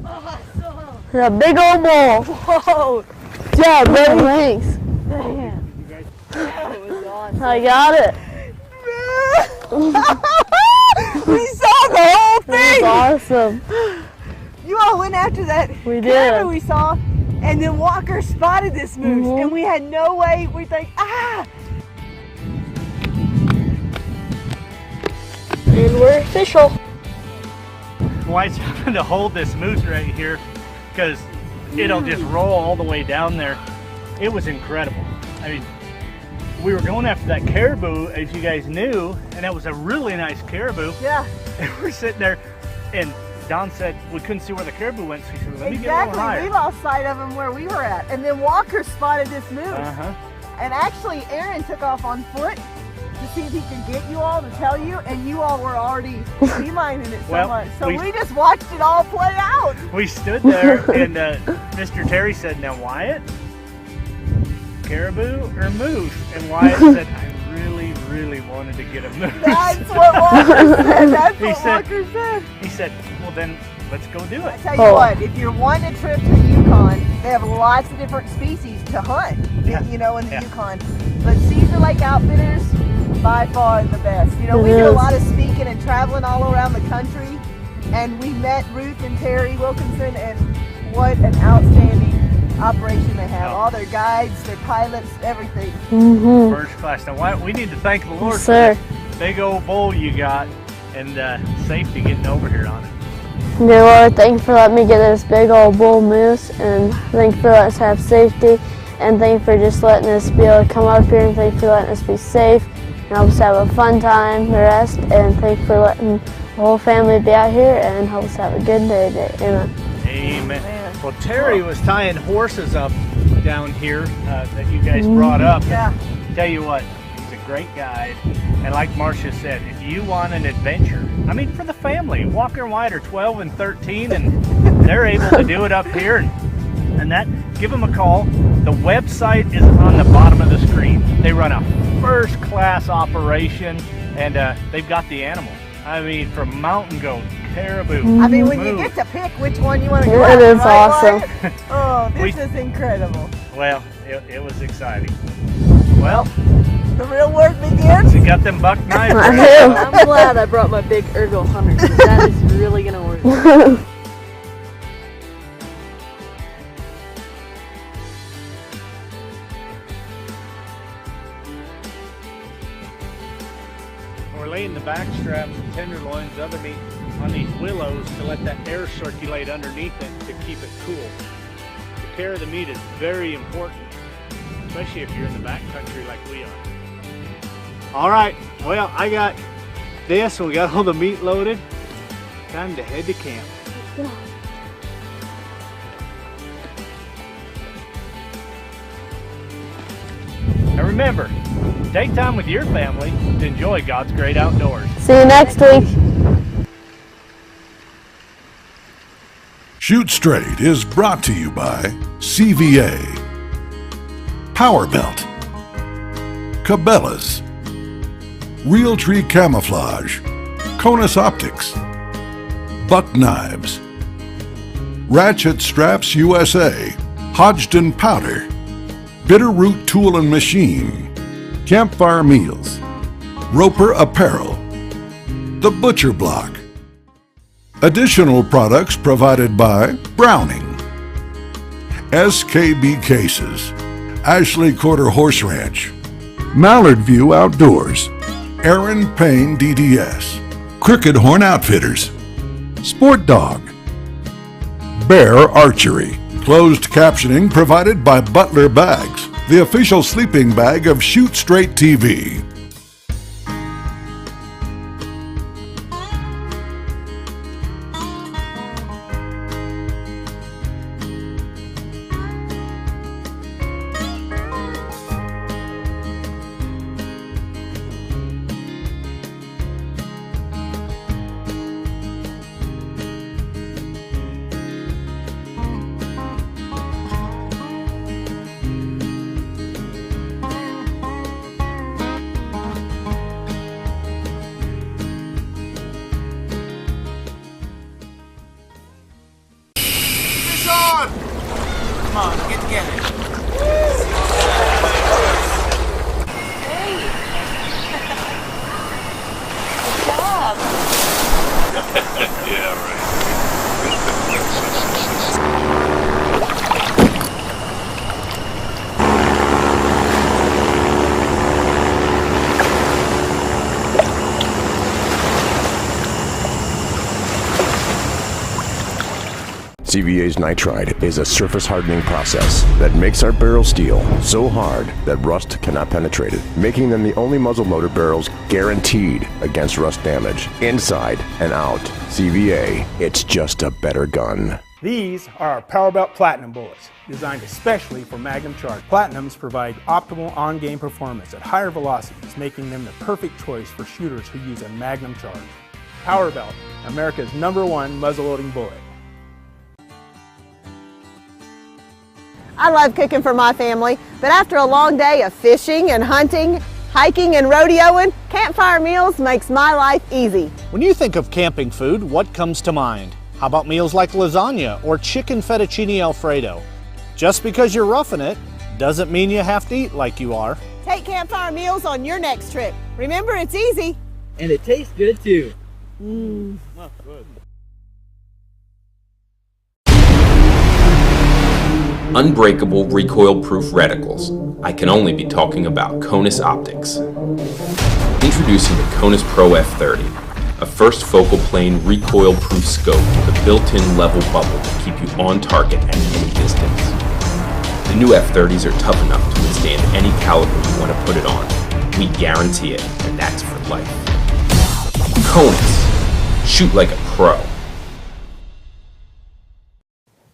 Awesome. The big old bull. Whoa. Yeah, buddy. Thanks. Man. That was awesome. I got it. We saw the whole thing. That was awesome. You all went after that We camera did. we saw, and then Walker spotted this moose, and we had no way. We think, ah. And we're official. Why's having to hold this moose right here because it'll just roll all the way down there. It was incredible. I mean, we were going after that caribou, as you guys knew, and that was a really nice caribou. Yeah. And we're sitting there, and Don said we couldn't see where the caribou went, so he said, let me get a little higher. We lost sight of him where we were at, and then Walker spotted this moose. And actually, Aaron took off on foot to see if he could get you all to tell you, and you all were already beelining it so much. So we just watched it all play out. We stood there, and Mr. Terry said, now Wyatt, caribou or moose? And Wyatt said, I really wanted to get a moose. That's what Walker said. That's what Walker said. He said, well then, let's go do it. I tell you what, if you're wanting a trip to the Yukon, they have lots of different species to hunt, you know, in the Yukon. But Schearer Lake Outfitters, by far the best. You know, we do a lot of speaking and traveling all around the country, and we met Ruth and Terry Wilkinson, and what an outstanding operation they have. All their guides, their pilots, everything. First class. Now, Wyatt, we need to thank the Lord for Sir. this big old bull you got, and safety getting over here on it. Dear Lord, thank you for letting me get this big old bull moose, and thank you for letting us have safety, and thank you for just letting us be able to come up here, and thank you for letting us be safe, and help us have a fun time, the rest, and thank you for letting the whole family be out here, and help us have a good day today. Amen. Amen. Well, Terry was tying horses up down here that you guys brought up. Yeah. Tell you what, he's a great guide. And like Marcia said, if you want an adventure, I mean, for the family, Walker and Wyatt are 12 and 13, and they're able to do it up here. And that, give them a call. The website is on the bottom of the screen. They run a first-class operation, and they've got the animals. I mean, from mountain goat, caribou, I mean, when you get to pick which one you want to go after, It is right, awesome. Wyatt? Oh, this is incredible. Well, it was exciting. Well, the real work begins. you got them buck knives. I do. I'm glad I brought my big Ergo Hunter, because that is really going to work. We're laying the back straps and tenderloins, other meat on these willows to let that air circulate underneath it to keep it cool. The care of the meat is very important, especially if you're in the back country like we are. All right, well, I got this, and we got all the meat loaded. Time to head to camp. And remember, take time with your family to enjoy God's great outdoors. See you next week. Shoot Straight is brought to you by CVA, Power Belt, Cabela's, Realtree Camouflage, Conus Optics, Buck Knives, Ratchet Straps USA, Hodgdon Powder, Bitterroot Tool and Machine, Campfire Meals, Roper Apparel, The Butcher Block. Additional products provided by Browning, SKB Cases, Ashley Quarter Horse Ranch, Mallard View Outdoors, Aaron Payne DDS, Crooked Horn Outfitters, Sport Dog, Bear Archery. Closed captioning provided by Butler Bags, the official sleeping bag of Shoot Straight TV. Come on, get together. Hey! Good job! Yeah, right. CVA's nitride is a surface hardening process that makes our barrel steel so hard that rust cannot penetrate it, making them the only muzzle-loaded barrels guaranteed against rust damage, inside and out. CVA, it's just a better gun. These are our Powerbelt Platinum bullets, designed especially for Magnum Charge. Platinums provide optimal on-game performance at higher velocities, making them the perfect choice for shooters who use a Magnum Charge. Powerbelt, America's #1 muzzle-loading bullet. I love cooking for my family, but after a long day of fishing and hunting, hiking and rodeoing, Campfire Meals makes my life easy. When you think of camping food, what comes to mind? How about meals like lasagna or chicken fettuccine Alfredo? Just because you're roughing it doesn't mean you have to eat like you are. Take Campfire Meals on your next trip. Remember, it's easy. And it tastes good too. Oh, good. Unbreakable recoil-proof reticles. I can only be talking about Conus Optics. Introducing the Conus Pro F30, a first focal plane recoil-proof scope with a built-in level bubble to keep you on target at any distance. The new F30s are tough enough to withstand any caliber you want to put it on. We guarantee it, and that's for life. Conus. Shoot like a pro.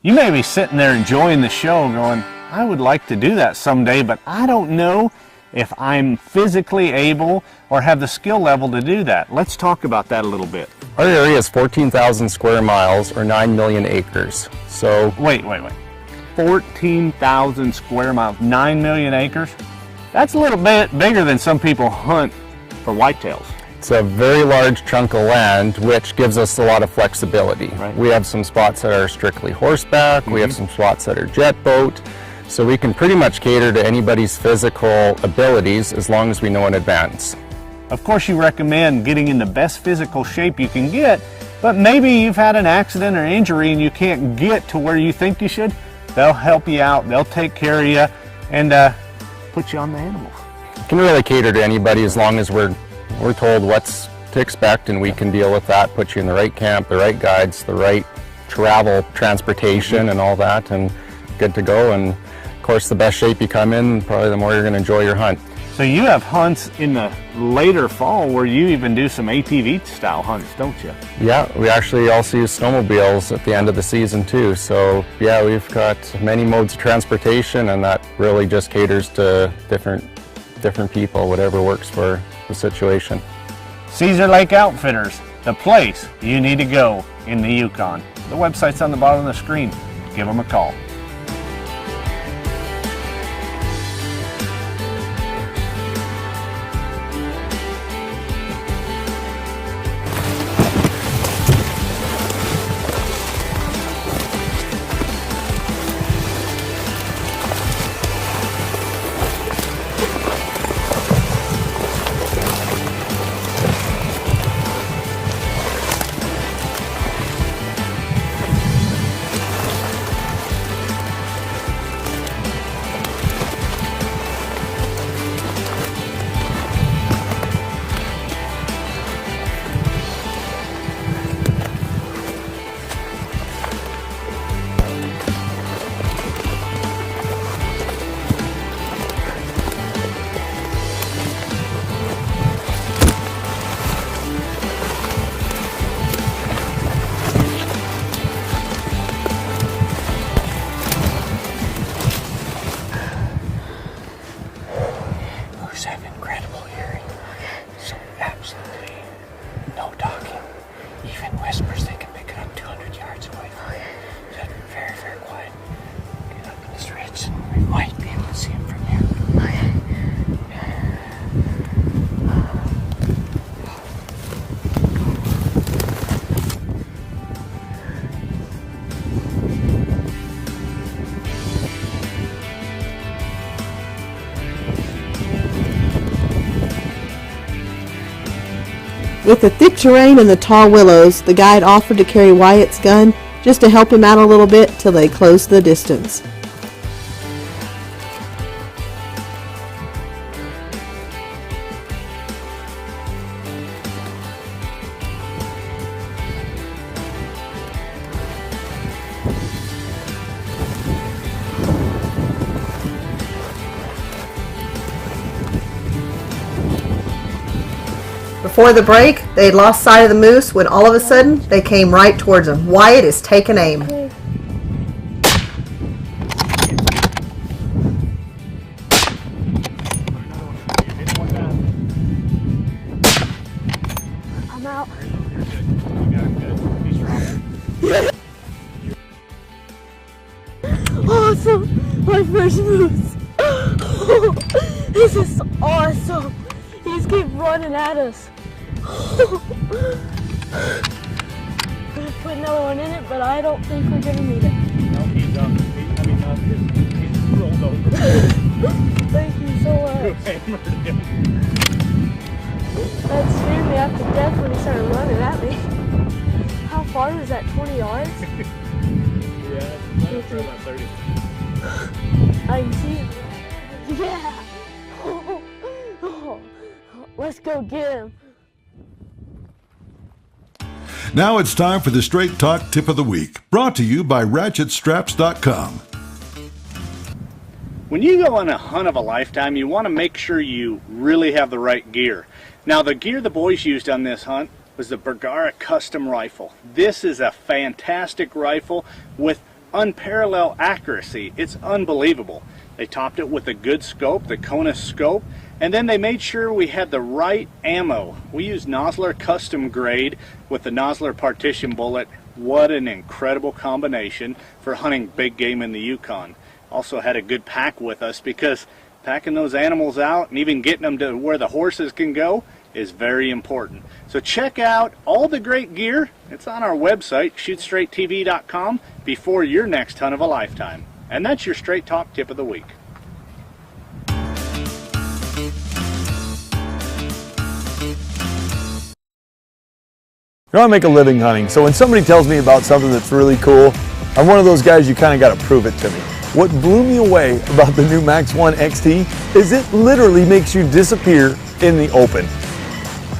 You may be sitting there enjoying the show going, I would like to do that someday, but I don't know if I'm physically able or have the skill level to do that. Let's talk about that a little bit. Our area is 14,000 square miles or 9 million acres. So Wait. 14,000 square miles, 9 million acres? That's a little bit bigger than some people hunt for whitetails. it's a very large chunk of land, which gives us a lot of flexibility. Right. We have some spots that are strictly horseback, we have some spots that are jet boat, so we can pretty much cater to anybody's physical abilities as long as we know in advance. Of course, you recommend getting in the best physical shape you can get, but maybe you've had an accident or injury and you can't get to where you think you should. They'll help you out, they'll take care of you, and put you on the animals. We can really cater to anybody as long as we're told what's to expect, and we can deal with that, put you in the right camp, the right guides, the right transportation and all that, and good to go. And of course, the best shape you come in, probably the more you're going to enjoy your hunt. So you have hunts in the later fall where you even do some ATV style hunts, don't you? Yeah, we actually also use snowmobiles at the end of the season too. So yeah, we've got many modes of transportation, and that really just caters to different people, whatever works for the situation. Cedar Lake Outfitters, the place you need to go in the Yukon. The website's on the bottom of the screen. Give them a call. With the thick terrain and the tall willows, the guide offered to carry Wyatt's gun just to help him out a little bit till they closed the distance. Before the break, they had lost sight of the moose when all of a sudden they came right towards them. Wyatt is taking aim. I'm out. Awesome! My first moose! This is awesome! He's keep running at us. Gonna put another one in it, but I don't think we're gonna need it. No, he's up. He's rolled over. Thank you so much. You hammered him. That scared me after death when he started running at me. How far was that? 20 yards? Yeah, that's about 30. I can see it. Yeah. Let's go get him. Now it's time for the Straight Talk Tip of the Week, brought to you by RatchetStraps.com. When you go on a hunt of a lifetime, you want to make sure you really have the right gear. Now, the gear the boys used on this hunt was the Bergara custom rifle. This is a fantastic rifle with unparalleled accuracy. It's unbelievable. They topped it with a good scope, the Konus scope, and then they made sure we had the right ammo. We used Nosler custom grade with the Nosler partition bullet. What an incredible combination for hunting big game in the Yukon. Also had a good pack with us because packing those animals out and even getting them to where the horses can go is very important. So check out all the great gear. It's on our website, shootstraighttv.com, before your next hunt of a lifetime. And that's your Straight Talk Tip of the Week. You know, I make a living hunting, so when somebody tells me about something that's really cool, I'm one of those guys you kind of got to prove it to me. What blew me away about the new Max 1 XT is it literally makes you disappear in the open.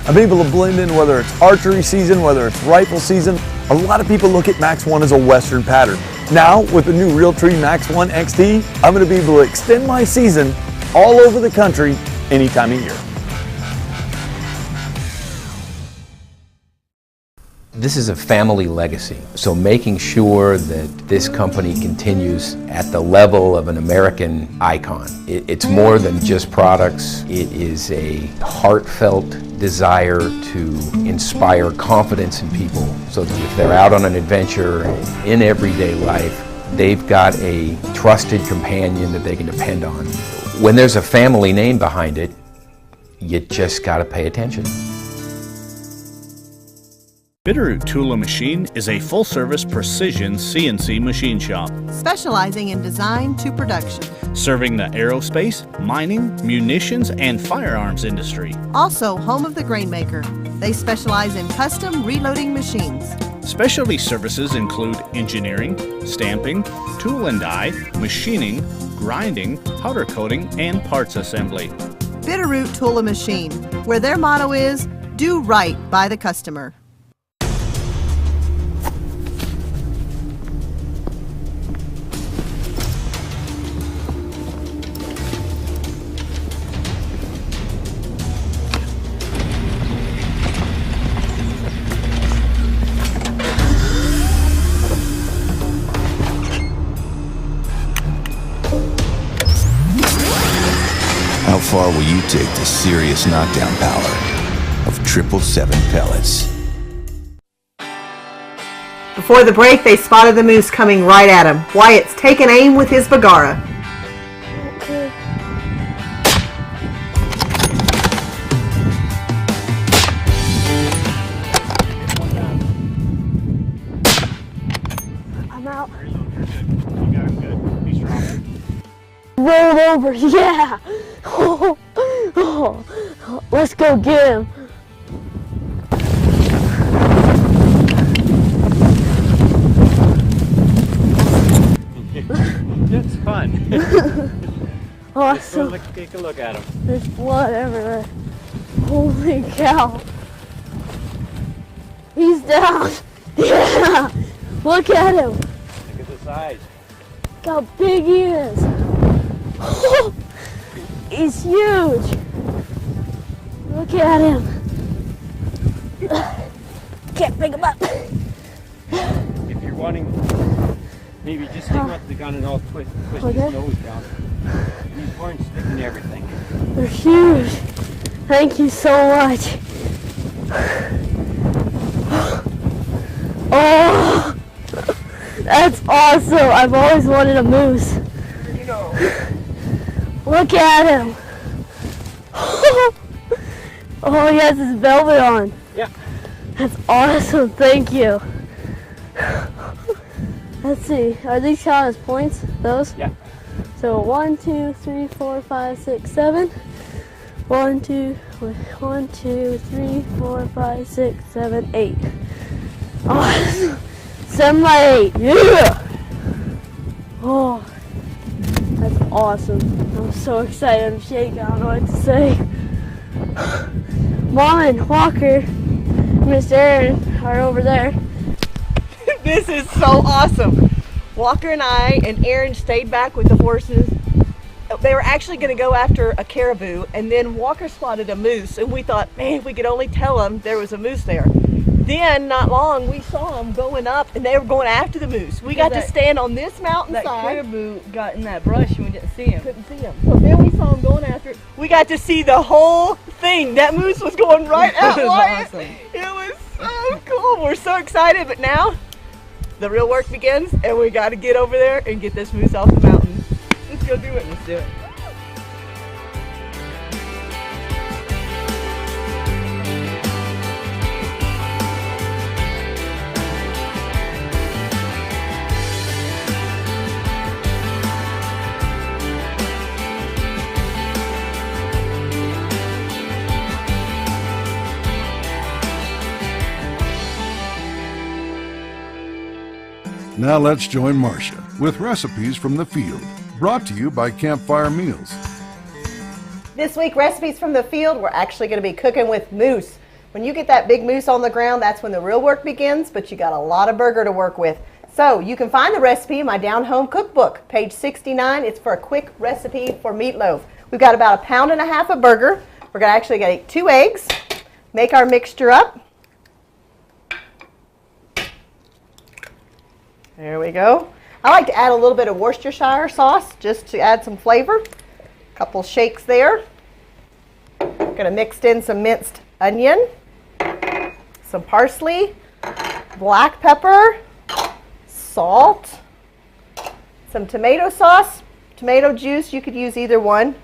I'm able to blend in whether it's archery season, whether it's rifle season. A lot of people look at Max 1 as a Western pattern. Now, with the new Realtree Max 1 XT, I'm going to be able to extend my season all over the country any time of year. This is a family legacy, so making sure that this company continues at the level of an American icon. It's more than just products. It is a heartfelt desire to inspire confidence in people so that if they're out on an adventure in everyday life, they've got a trusted companion that they can depend on. When there's a family name behind it, you just got to pay attention. Bitterroot Tool & Machine is a full-service precision CNC machine shop, Specializing in design to production. serving the aerospace, mining, munitions, and firearms industry. Also home of the grain maker. They specialize in custom reloading machines. Specialty services include engineering, stamping, tool and die, machining, grinding, powder coating, and parts assembly. Bitterroot Tool & Machine, where their motto is, do right by the customer. How far will you take the serious knockdown power of 777 pellets? Before the break, they spotted the moose coming right at him. Wyatt's taking aim with his Bergara. Okay. I'm out. You got him good. Be strong. Rolled over, yeah! Let's go get him. awesome. Let's go take a look at him. There's blood everywhere. Holy cow. He's down. Yeah. Look at him. Look at the size. Look how big he is. He's huge. Look at him. Can't pick him up. If you're wanting, maybe just stick with the gun and I'll twist his nose down. These horns sticking to everything. They're huge. Thank you so much. Oh, that's awesome. I've always wanted a moose. You know. Look at him. Oh, he has his velvet on. Yeah. That's awesome. Thank you. Let's see. Are these counted as points? Those? Yeah. So 1, 2, 3, 4, 5, 6, 7. 1, 2, 3, 4, 5, 6, 7, 8. Awesome. 7 by 8. Yeah. Oh, that's awesome. I'm so excited. I'm shaking. I don't know what to say. Mom and Walker, Miss Erin are over there. This is so awesome. Walker and I and Erin stayed back with the horses. They were actually going to go after a caribou, and then Walker spotted a moose, and we thought, man, if we could only tell them there was a moose there. Then, not long, we saw them going up, and they were going after the moose. We got to stand on this mountainside. That caribou got in that brush and we didn't see him. Couldn't see him. So then we saw him going after it. We got to see the whole thing. That moose was going right out. It was awesome. It was so cool. We're so excited, but now the real work begins, and we got to get over there and get this moose off the mountain. Let's go do it. Let's do it. Now let's join Marcia with recipes from the field, brought to you by Campfire Meals. This week, recipes from the field, we're actually going to be cooking with moose. When you get that big moose on the ground, that's when the real work begins, but you got a lot of burger to work with. So you can find the recipe in my Down Home cookbook, page 69. It's for a quick recipe for meatloaf. We've got about 1.5 pounds of burger. We're going to actually get 2 eggs, make our mixture up. There we go. I like to add a little bit of Worcestershire sauce just to add some flavor. A couple shakes there. Going to mix in some minced onion, some parsley, black pepper, salt, some tomato sauce, tomato juice. You could use either one.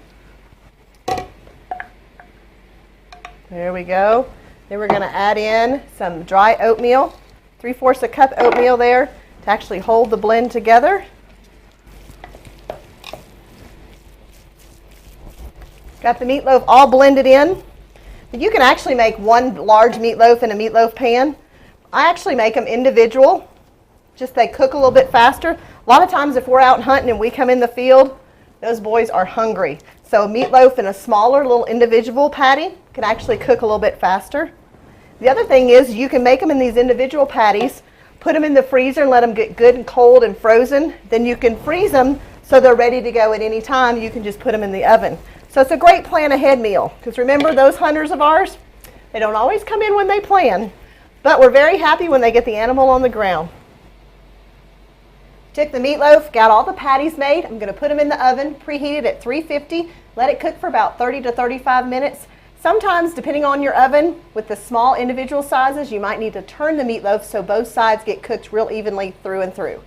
There we go. Then we're going to add in some dry oatmeal, 3/4 a cup oatmeal there, to actually hold the blend together. Got the meatloaf all blended in. You can actually make one large meatloaf in a meatloaf pan. I actually make them individual, just they cook a little bit faster. A lot of times if we're out hunting and we come in the field, those boys are hungry. So a meatloaf in a smaller little individual patty can actually cook a little bit faster. The other thing is you can make them in these individual patties, put them in the freezer and let them get good and cold and frozen. Then you can freeze them so they're ready to go at any time. You can just put them in the oven. So it's a great plan ahead meal, because remember those hunters of ours, they don't always come in when they plan, but we're very happy when they get the animal on the ground. Took the meatloaf, got all the patties made. I'm going to put them in the oven, preheated at 350, let it cook for about 30 to 35 minutes. Sometimes, depending on your oven, with the small individual sizes, you might need to turn the meatloaf so both sides get cooked real evenly through and through.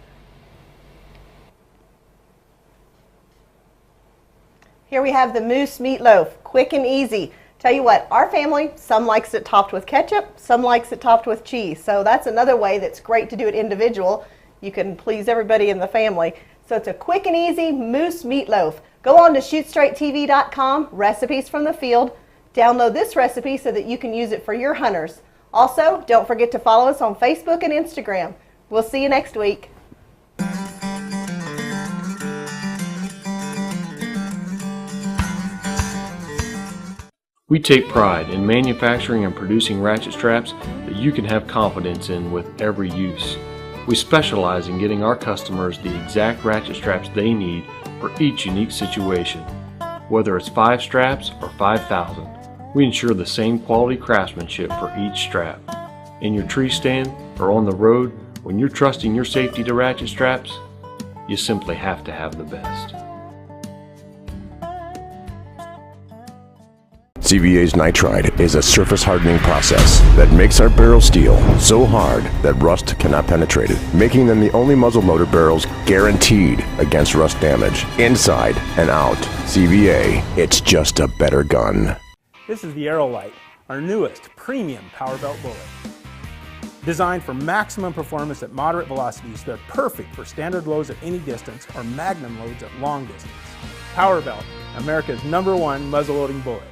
Here we have the moose meatloaf, quick and easy. Tell you what, our family, some likes it topped with ketchup, some likes it topped with cheese. So that's another way that's great to do it individual. You can please everybody in the family. So it's a quick and easy moose meatloaf. Go on to shootstraighttv.com, recipes from the field. Download this recipe so that you can use it for your hunters. Also, don't forget to follow us on Facebook and Instagram. We'll see you next week. We take pride in manufacturing and producing ratchet straps that you can have confidence in with every use. We specialize in getting our customers the exact ratchet straps they need for each unique situation. Whether it's 5 straps or 5,000, we ensure the same quality craftsmanship for each strap. In your tree stand or on the road, when you're trusting your safety to ratchet straps, you simply have to have the best. CVA's nitride is a surface hardening process that makes our barrel steel so hard that rust cannot penetrate it, making them the only muzzleloader barrels guaranteed against rust damage, inside and out. CVA, it's just a better gun. This is the Aerolite, our newest premium power belt bullet. Designed for maximum performance at moderate velocities, they're perfect for standard loads at any distance or magnum loads at long distance. Power Belt, America's #1 muzzleloading bullet.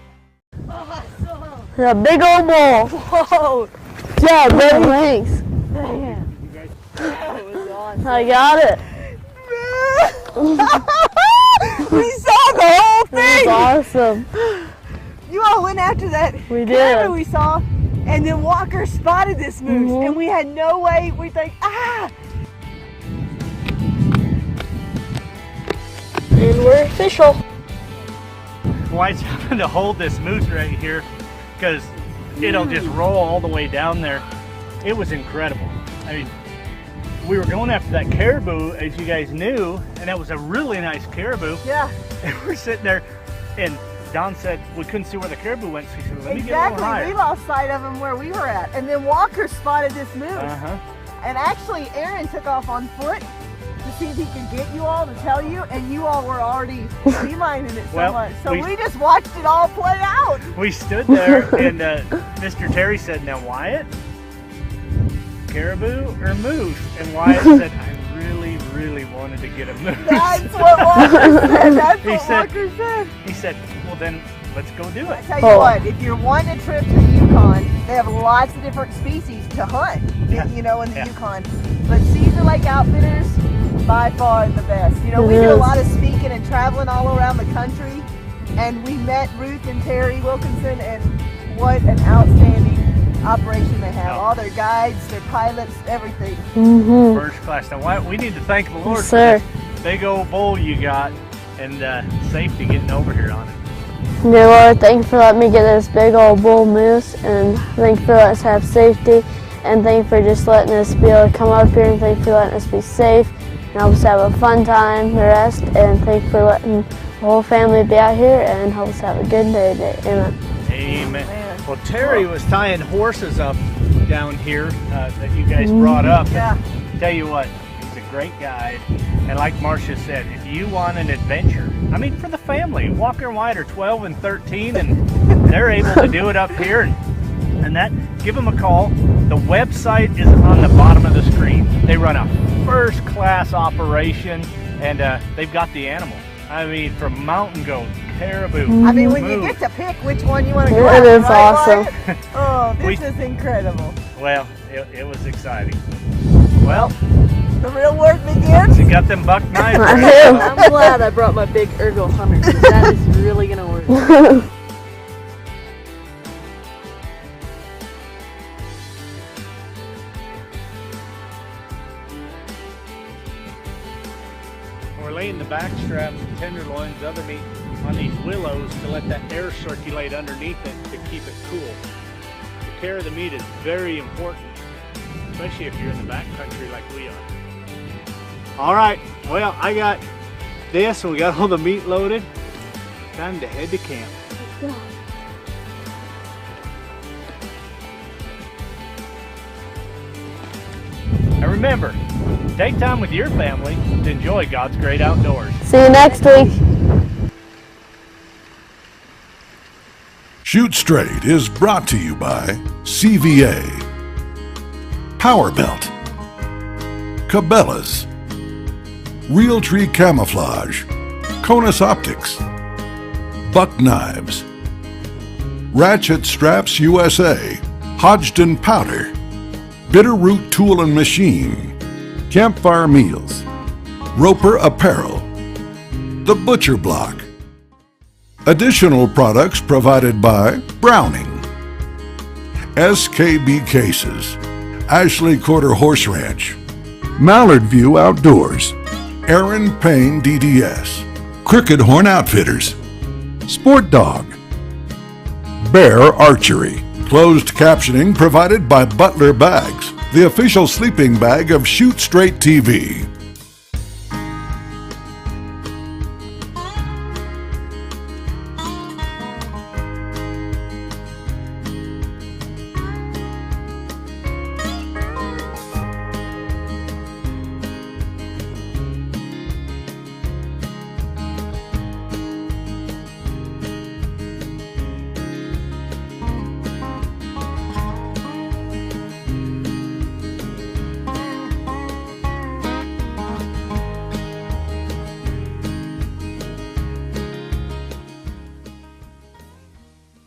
A big old ball. Whoa! Yeah, buddy. Thanks. That was awesome. I got it. We saw the whole thing! It was awesome. You all went after that We camera did. we saw, and then Walker spotted this moose, Mhm. and we had no way. We think, ah! And we're official. Why's having to hold this moose right here because it'll just roll all the way down there. It was incredible. I mean, we were going after that caribou, as you guys knew, and that was a really nice caribou. Yeah. And we're sitting there, and Don said we couldn't see where the caribou went, so he said, let me get a little higher. Exactly. We lost sight of him where we were at, and then Walker spotted this moose. And actually, Aaron took off on foot to see if he could get you all to tell you, and you all were already beelining it so much. So we just watched it all play out. We stood there, and Mr. Terry said, now Wyatt, caribou or moose? And Wyatt said, I really, really wanted to get a moose. That's what Walker said. That's He what said- Walker said. He said, well then, let's go do it. I tell you what, if you're wanting a trip to the Yukon, they have lots of different species to hunt, you know, in the Yukon. But Schearer Lake Outfitters, by far the best. You know, we do a lot of speaking and traveling all around the country, and we met Ruth and Terry Wilkinson, and what an outstanding operation they have. All their guides, their pilots, everything. First class. Now, Wyatt, we need to thank the Lord Yes, for sir. this big old bull you got, and safety getting over here on it. Dear Lord, thank you for letting me get this big old bull moose, and thank you for letting us have safety, and thank you for just letting us be able to come up here, and thank you for letting us be safe, and help us have a fun time, the rest, and thank you for letting the whole family be out here, and help us have a good day today. Amen. Amen. Well, Terry was tying horses up down here that you guys brought up. Yeah. Tell you what, he's a great guide. And like Marcia said, if you want an adventure, I mean, for the family, Walker and Wyatt are 12 and 13, and they're able to do it up here. And that, give them a call. The website is on the bottom of the screen. They run a first-class operation, and they've got the animal. I mean, from mountain goats, caribou. I mean, when you moose. get to pick which one you want to go It after, is right, awesome. Wyatt? Oh, this is incredible. Well, it was exciting. Well, the real work begins. You got them buck knives. I'm glad I brought my big Ergo Hunter, because that is really going to work. We're laying the back straps, tenderloins, other meat on these willows to let that air circulate underneath it to keep it cool. The care of the meat is very important, especially if you're in the back country like we are. All right, well, I got this and we got all the meat loaded. Time to head to camp. And remember, take time with your family to enjoy God's great outdoors. See you next week. Shoot Straight is brought to you by CVA, Power Belt, Cabela's, Real Tree Camouflage, Conus Optics, Buck Knives, Ratchet Straps USA, Hodgdon Powder, Bitterroot Tool and Machine, Campfire Meals, Roper Apparel, The Butcher Block, Additional products provided by Browning, SKB Cases, Ashley Quarter Horse Ranch, Mallard View Outdoors, Aaron Payne DDS, Crooked Horn Outfitters, Sport Dog, Bear Archery. Closed captioning provided by Butler Bags, the official sleeping bag of Shoot Straight TV.